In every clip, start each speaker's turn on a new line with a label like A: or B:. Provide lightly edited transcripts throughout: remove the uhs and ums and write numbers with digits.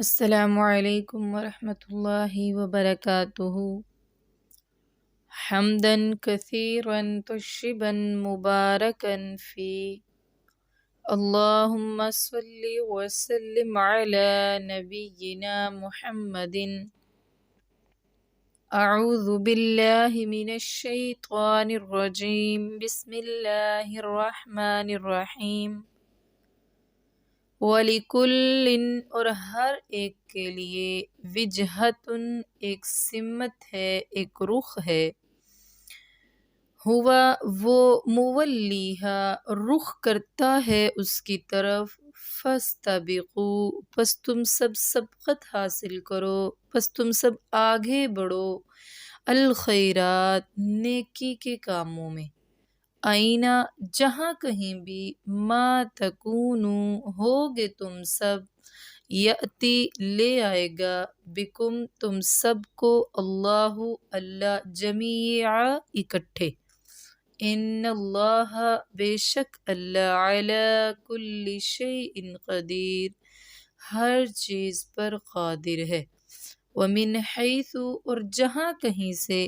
A: السلام علیکم ورحمۃ اللہ وبرکاتہ۔ حمدا کثیرا طیبا مبارکا فی، اللہم صلی وسلم علی نبینا محمد۔ اعوذ باللہ من الشیطان الرجیم، بسم اللہ الرحمن الرحیم۔ وَلِكُلٍّ، اور ہر ایک کے لیے، وجہتن، ایک سمت ہے، ایک رخ ہے، ہوا وہ، مولیہا، رخ کرتا ہے اس کی طرف، فاستبقوا، پس تم سب سبقت حاصل کرو، پس تم سب آگے بڑھو، الخیرات، نیکی کے کاموں میں، آئینہ، جہاں کہیں بھی، ما تکونو، ہوگے تم سب، یاتی، لے آئے گا، بکم، تم سب کو، اللہ، اللہ، جمیعا، اکٹھے، ان اللہ، بے شک اللہ، علی کل شیء قدیر، ہر چیز پر قادر ہے، ومن حیث، اور جہاں کہیں سے،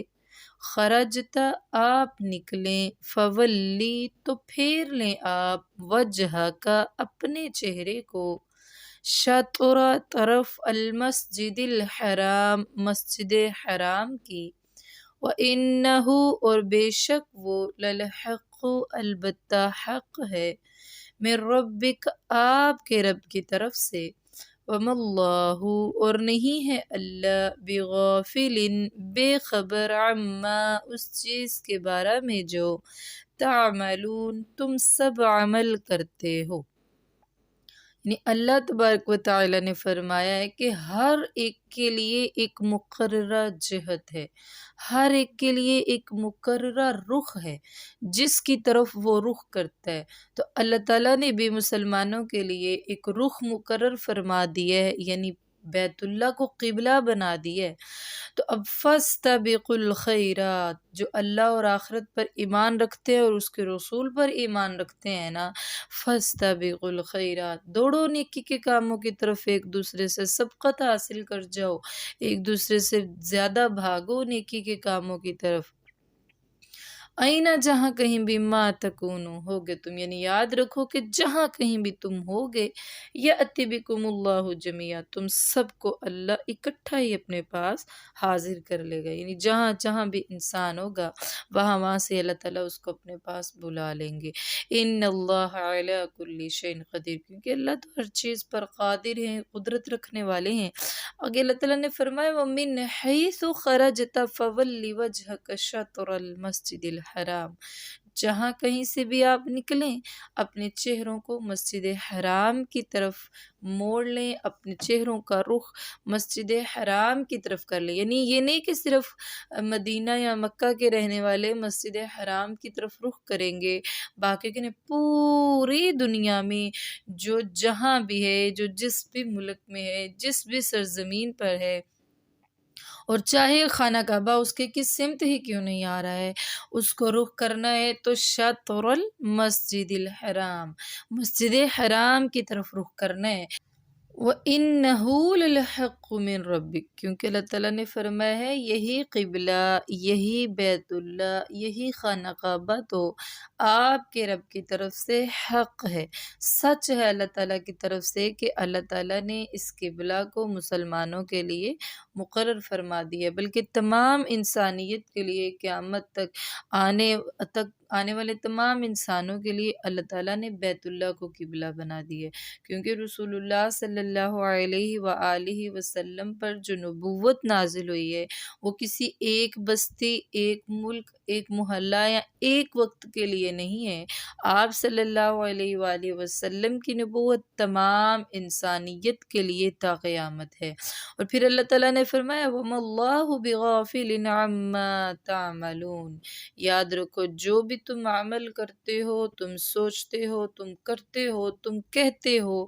A: خرجتا، آپ نکلیں، فولی، تو پھیر لیں آپ، وجہ کا، اپنے چہرے کو، شطر، طرف، المسجد الحرام، مسجد حرام کی، وَإِنَّهُ، اور بے شک وہ، للحق، البتہ حق ہے، من ربک، آپ کے رب کی طرف سے، وما اللہ، اور نہیں ہے اللہ، بغافل، بے خبر، عما، اس چیز کے بارے میں جو، تعملون، تم سب عمل کرتے ہو۔ یعنی اللہ تبارک و تعالی نے فرمایا ہے کہ ہر ایک کے لیے ایک مقررہ جہت ہے، ہر ایک کے لیے ایک مقررہ رخ ہے جس کی طرف وہ رخ کرتا ہے۔ تو اللہ تعالیٰ نے بھی مسلمانوں کے لیے ایک رخ مقرر فرما دیا ہے، یعنی بیت اللہ کو قبلہ بنا دیا ہے۔ تو اب فاستبقوا الخیرات، جو اللہ اور آخرت پر ایمان رکھتے ہیں اور اس کے رسول پر ایمان رکھتے ہیں نا، فاستبقوا الخیرات، دوڑو نیکی کے کاموں کی طرف، ایک دوسرے سے سبقت حاصل کر جاؤ، ایک دوسرے سے زیادہ بھاگو نیکی کے کاموں کی طرف، آئینہ، جہاں کہیں بھی، ما تکونو، ہوگے تم، یعنی یاد رکھو کہ جہاں کہیں بھی تم ہوگے، یأتی بکم اللہ جمیعا، تم سب کو اللہ اکٹھا ہی اپنے پاس حاضر کر لے گا، یعنی جہاں جہاں بھی انسان ہوگا وہاں سے اللہ تعالیٰ اس کو اپنے پاس بلا لیں گے۔ ان اللہ علی کل شیء قدیر، کیونکہ اللہ تو ہر چیز پر قادر ہیں، قدرت رکھنے والے ہیں۔ آگے اللہ تعالیٰ نے فرمایا وَمِنْ حَيْثُ خَرَجْتَ فَوَلِّ وَجْهَكَ شَطْرَ الْمَسْجِدِ الْحَرَامِ، جہاں کہیں سے بھی آپ نکلیں، اپنے چہروں کو مسجد حرام کی طرف موڑ لیں، اپنے چہروں کا رخ مسجد حرام کی طرف کر لیں، یعنی یہ نہیں کہ صرف مدینہ یا مکہ کے رہنے والے مسجد حرام کی طرف رخ کریں گے، باقی کہ نہیں، پوری دنیا میں جو جہاں بھی ہے، جو جس بھی ملک میں ہے، جس بھی سرزمین پر ہے، اور چاہے خانہ کعبہ اس کے کس سمت ہی کیوں نہیں آ رہا ہے، اس کو رخ کرنا ہے تو شطر المسجد الحرام، مسجد حرام کی طرف رخ کرنا ہے۔ وَإِنَّهُ لَلْحَقُّ مِن رَبِّكَ، کیونکہ اللہ تعالیٰ نے فرمایا ہے یہی قبلہ، یہی بیت اللہ، یہی خانہ کعبہ تو آپ کے رب کی طرف سے حق ہے، سچ ہے اللہ تعالیٰ کی طرف سے کہ اللہ تعالیٰ نے اس قبلہ کو مسلمانوں کے لیے مقرر فرما دیا، بلکہ تمام انسانیت کے لیے، قیامت تک آنے والے تمام انسانوں کے لیے اللہ تعالیٰ نے بیت اللہ کو قبلہ بنا دیا، کیونکہ رسول اللہ صلی اللہ علیہ وآلہ وسلم پر جو نبوت نازل ہوئی ہے وہ کسی ایک بستی، ایک ملک، ایک محلہ یا ایک وقت کے لیے نہیں ہے، آپ صلی اللہ علیہ وآلہ وسلم کی نبوت تمام انسانیت کے لیے تا قیامت ہے۔ اور پھر اللہ تعالیٰ نے فرمایا وَمَا اللَّهُ بِغَافِلٍ عَمَّا تَعْمَلُونَ، یاد رکھو جو بھی تم عمل کرتے ہو، تم سوچتے ہو، تم کرتے ہو، تم کہتے ہو،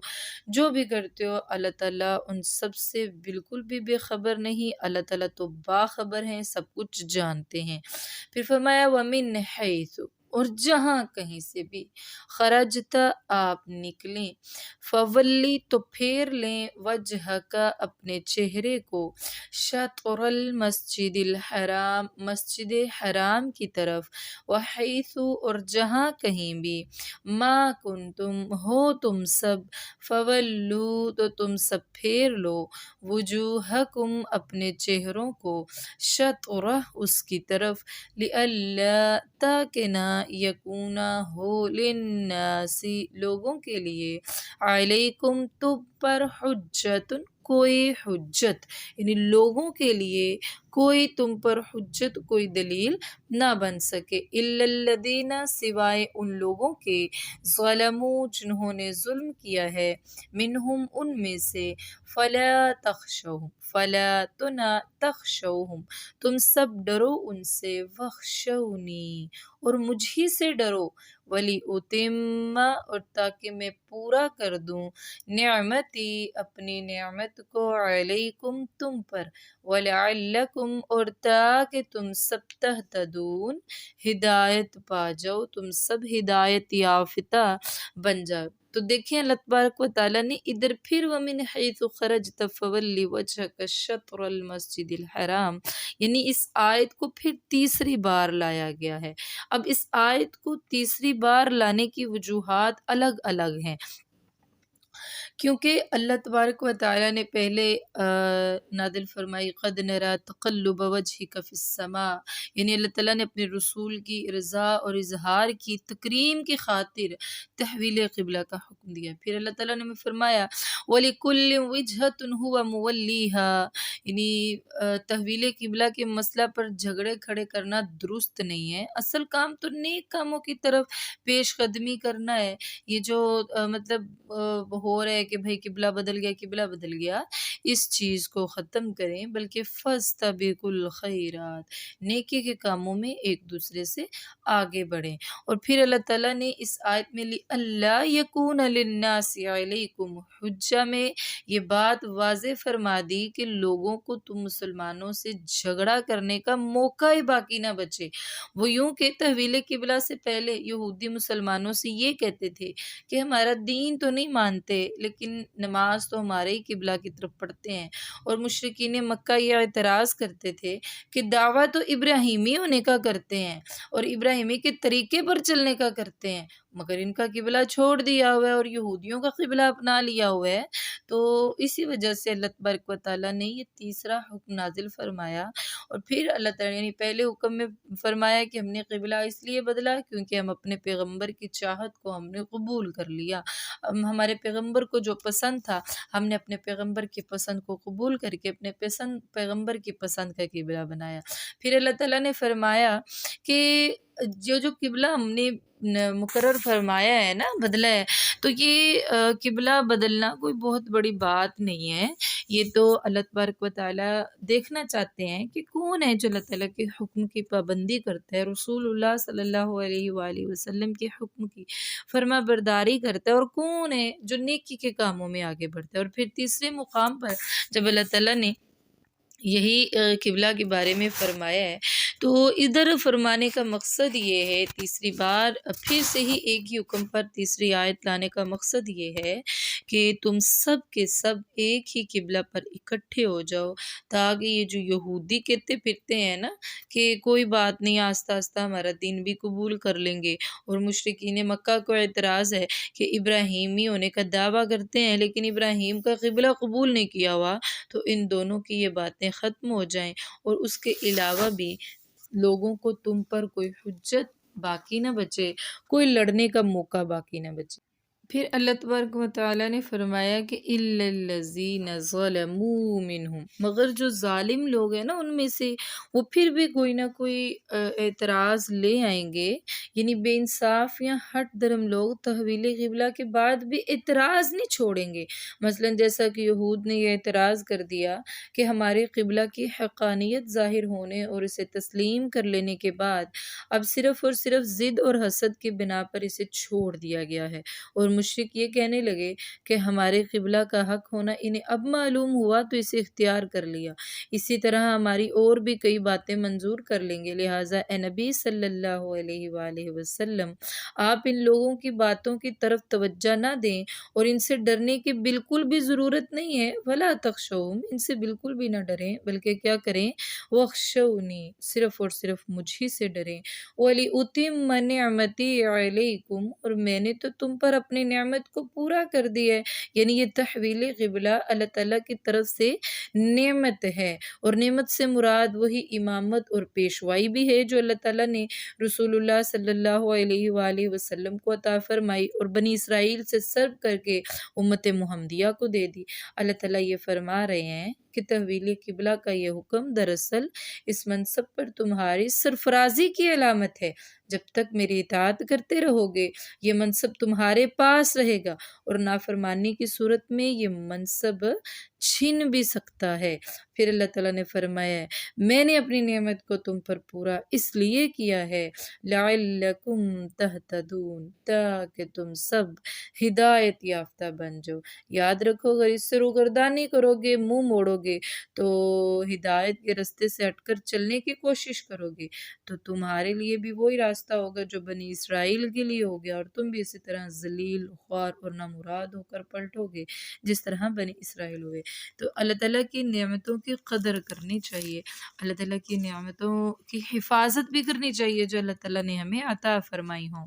A: جو بھی کرتے ہو، اللہ تعالیٰ ان سب سے بالکل بھی بے خبر نہیں، اللہ تعالیٰ تو باخبر ہیں، سب کچھ جانتے ہیں۔ پھر فرمایا وَمِنْ حَيْثُ، اور جہاں کہیں سے بھی خرجتا آپ نکلیں، فولی تو پھیر لیں، وجہ کا اپنے چہرے کو، شطر المسجد الحرام مسجد حرام کی طرف، وحیث اور جہاں کہیں بھی، ما کنتم ہو تم سب، فولو تو تم سب پھیر لو، وجوہکم اپنے چہروں کو، شطرہ اس کی طرف، لئلا تاکہ نہ یکونا ہو، للناسی لوگوں کے لیے، علیکم تم پر، حجت کوئی حجت، یعنی لوگوں کے لیے کوئی تم پر حجت، کوئی دلیل نہ بن سکے، الا الذین سوائے ان لوگوں کے، ظلموا جنہوں نے ظلم کیا ہے، منہم ان میں سے، فلا تخشوہم فلا تو نہ تخشوہم تم سب ڈرو ان سے، وخشونی اور مجھ ہی سے ڈرو، ولی اتم اور تاکہ میں پورا کر دوں، نعمتی اپنی نعمت کو، علیکم تم پر، ولعلکم اور تاکہ تم سب تہتدون ہدایت پا جاؤ، تم سب ہدایت یافتہ بن جاؤ۔ تو دیکھیں اللہ تبارک و تعالیٰ نے ادھر پھر وَمِنْ حَيْثُ خَرَجْتَ فَوَلِّ وَجْهَكَ شَطْرَ الْمَسْجِدِ الْحَرَامِ، یعنی اس آیت کو پھر تیسری بار لایا گیا ہے۔ اب اس آیت کو تیسری بار لانے کی وجوہات الگ الگ ہیں، کیونکہ اللہ تبارک و تعالیٰ نے پہلے نازل فرمائی قد نرا تقلب وجہک فی السماء، یعنی اللہ تعالیٰ نے اپنے رسول کی رضا اور اظہار کی تکریم کی خاطر تحویل قبلہ کا حکم دیا۔ پھر اللہ تعالیٰ نے فرمایا وَلِكُلٍّ وِجْهَةٌ هُوَ مُوَلِّيهَا، یعنی تحویل قبلہ کے مسئلہ پر جھگڑے کھڑے کرنا درست نہیں ہے، اصل کام تو نیک کاموں کی طرف پیش قدمی کرنا ہے۔ یہ جو مطلب ہو رہا ہے کہ بھائی قبلہ بدل گیا، قبلہ بدل گیا، اس چیز کو ختم کریں، بلکہ فاستبقوا الخیرات، نیکی کے کاموں میں ایک دوسرے سے آگے بڑھیں۔ اور پھر اللہ تعالیٰ نے اس آیت میں لِأَلَّا يَكُونَ لِلنَّاسِ عَلَيْكُمْ حُجَّہ میں یہ بات واضح فرما دی کہ لوگوں کو تم مسلمانوں سے جھگڑا کرنے کا موقع ہی باقی نہ بچے۔ وہ یوں کہ تحویل قبلہ سے پہلے یہودی مسلمانوں سے یہ کہتے تھے کہ ہمارا دین تو نہیں مانتے لیکن نماز تو ہمارے ہی قبلہ کی طرف پڑھتے ہیں، اور مشرکین مکہ یہ اعتراض کرتے تھے کہ دعویٰ تو ابراہیمی ہونے کا کرتے ہیں اور ابراہیمی کے طریقے پر چلنے کا کرتے ہیں، مگر ان کا قبلہ چھوڑ دیا ہوا ہے اور یہودیوں کا قبلہ اپنا لیا ہوا ہے۔ تو اسی وجہ سے اللہ تبارک و تعالیٰ نے یہ تیسرا حکم نازل فرمایا، اور پھر اللہ تعالیٰ نے پہلے حکم میں فرمایا کہ ہم نے قبلہ اس لیے بدلا کیونکہ ہم اپنے پیغمبر کی چاہت کو ہم نے قبول کر لیا، ہمارے پیغمبر کو جو پسند تھا ہم نے اپنے پیغمبر کی پسند کو قبول کر کے اپنے پیغمبر کی پسند کا قبلہ بنایا۔ پھر اللہ تعالیٰ نے فرمایا کہ جو قبلہ ہم نے مقرر فرمایا ہے نا، بدلا ہے، تو یہ قبلہ بدلنا کوئی بہت بڑی بات نہیں ہے، یہ تو اللہ تبارک و تعالیٰ دیکھنا چاہتے ہیں کہ کون ہے جو اللہ تعالیٰ کے حکم کی پابندی کرتا ہے، رسول اللہ صلی اللہ علیہ وآلہ وسلم کے حکم کی فرما برداری کرتا ہے، اور کون ہے جو نیکی کے کاموں میں آگے بڑھتا ہے۔ اور پھر تیسرے مقام پر جب اللہ تعالیٰ نے یہی قبلہ کے بارے میں فرمایا ہے تو ادھر فرمانے کا مقصد یہ ہے، تیسری بار پھر سے ہی ایک ہی حکم پر تیسری آیت لانے کا مقصد یہ ہے کہ تم سب کے سب ایک ہی قبلہ پر اکٹھے ہو جاؤ، تاکہ یہ جو یہودی کہتے پھرتے ہیں نا کہ کوئی بات نہیں، آہستہ آہستہ ہمارا دین بھی قبول کر لیں گے، اور مشرکین مکہ کو اعتراض ہے کہ ابراہیمی ہونے کا دعویٰ کرتے ہیں لیکن ابراہیم کا قبلہ قبول نہیں کیا ہوا، تو ان دونوں کی یہ باتیں ختم ہو جائیں، اور اس کے علاوہ بھی لوگوں کو تم پر کوئی حجت باقی نہ بچے، کوئی لڑنے کا موقع باقی نہ بچے۔ پھر اللہ تبارک و تعالیٰ نے فرمایا کہ اِلَّا الَّذِينَ ظَلَمُوا مِنْهُمْ، مگر جو ظالم لوگ ہیں نا ان میں سے، وہ پھر بھی کوئی نہ کوئی اعتراض لے آئیں گے، یعنی بے انصاف یا ہٹ درم لوگ تحویل قبلہ کے بعد بھی اعتراض نہیں چھوڑیں گے۔ مثلا جیسا کہ یہود نے یہ اعتراض کر دیا کہ ہمارے قبلہ کی حقانیت ظاہر ہونے اور اسے تسلیم کر لینے کے بعد اب صرف اور صرف ضد اور حسد کی بنا پر اسے چھوڑ دیا گیا ہے، اور مشرک یہ کہنے لگے کہ ہمارے قبلہ کا حق ہونا انہیں اب معلوم ہوا تو اسے اختیار کر لیا، اسی طرح ہماری اور بھی کئی باتیں منظور کر لیں گے، لہٰذا اے نبی صلی اللہ علیہ وآلہ وسلم آپ ان لوگوں کی باتوں کی طرف توجہ نہ دیں اور ان سے ڈرنے کی بالکل بھی ضرورت نہیں ہے، ولا تخشوہم، ان سے بالکل بھی نہ ڈریں، بلکہ کیا کریں، وخشونی، صرف اور صرف مجھ ہی سے ڈریں، وَلِأُتِمَّ نِعْمَتِي عَلَيْكُمْ، اور میں نے تو تم پر اپنی نعمت کو پورا کر دیا ہے، یعنی یہ تحویل قبلہ اللہ تعالیٰ کی طرف سے نعمت ہے، اور نعمت سے مراد وہی امامت اور پیشوائی بھی ہے جو اللہ تعالیٰ نے رسول اللہ صلی اللہ علیہ وآلہ وسلم کو عطا فرمائی اور بنی اسرائیل سے سرب کر کے امت محمدیہ کو دے دی۔ اللہ تعالیٰ یہ فرما رہے ہیں کہ تحویل قبلہ کا یہ حکم دراصل اس منصب پر تمہاری سرفرازی کی علامت ہے، جب تک میری اطاعت کرتے رہو گے یہ منصب تمہارے پاس رہے گا، اور نافرمانی کی صورت میں یہ منصب چھن بھی سکتا ہے۔ پھر اللہ تعالیٰ نے فرمایا ہے میں نے اپنی نعمت کو تم پر پورا اس لیے کیا ہے لعلکم تہتدون، تاکہ تم سب ہدایت یافتہ بن جاؤ۔ یاد رکھو اگر اس سے روگردانی کرو گے، منہ موڑو گے تو ہدایت کے راستے سے ہٹ کر چلنے کی کوشش کرو گے تو تمہارے لیے بھی وہی راستہ ہوگا جو بنی اسرائیل کے لیے ہو گیا، اور تم بھی اسی طرح ذلیل، خوار اور نامراد ہو کر پلٹو گے جس طرح بنی اسرائیل ہوئے۔ تو اللہ تعالیٰ کی نعمتوں کی قدر کرنی چاہیے، اللہ تعالیٰ کی نعمتوں کی حفاظت بھی کرنی چاہیے جو اللہ تعالیٰ نے ہمیں عطا فرمائی ہوں۔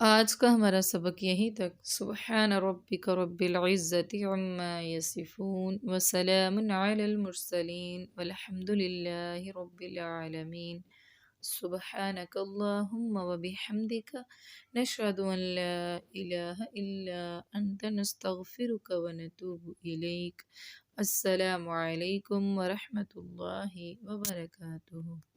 A: آج کا ہمارا سبق یہیں تک۔ سبحان ربک رب العزت عما یصفون وسلام علی المرسلین والحمد للہ رب العالمین۔ سبحانک اللہم وبحمدک نشہد ان لا الہ الا انت نستغفرک ونتوب الیک۔ السلام علیکم ورحمۃ اللہ وبرکاتہ۔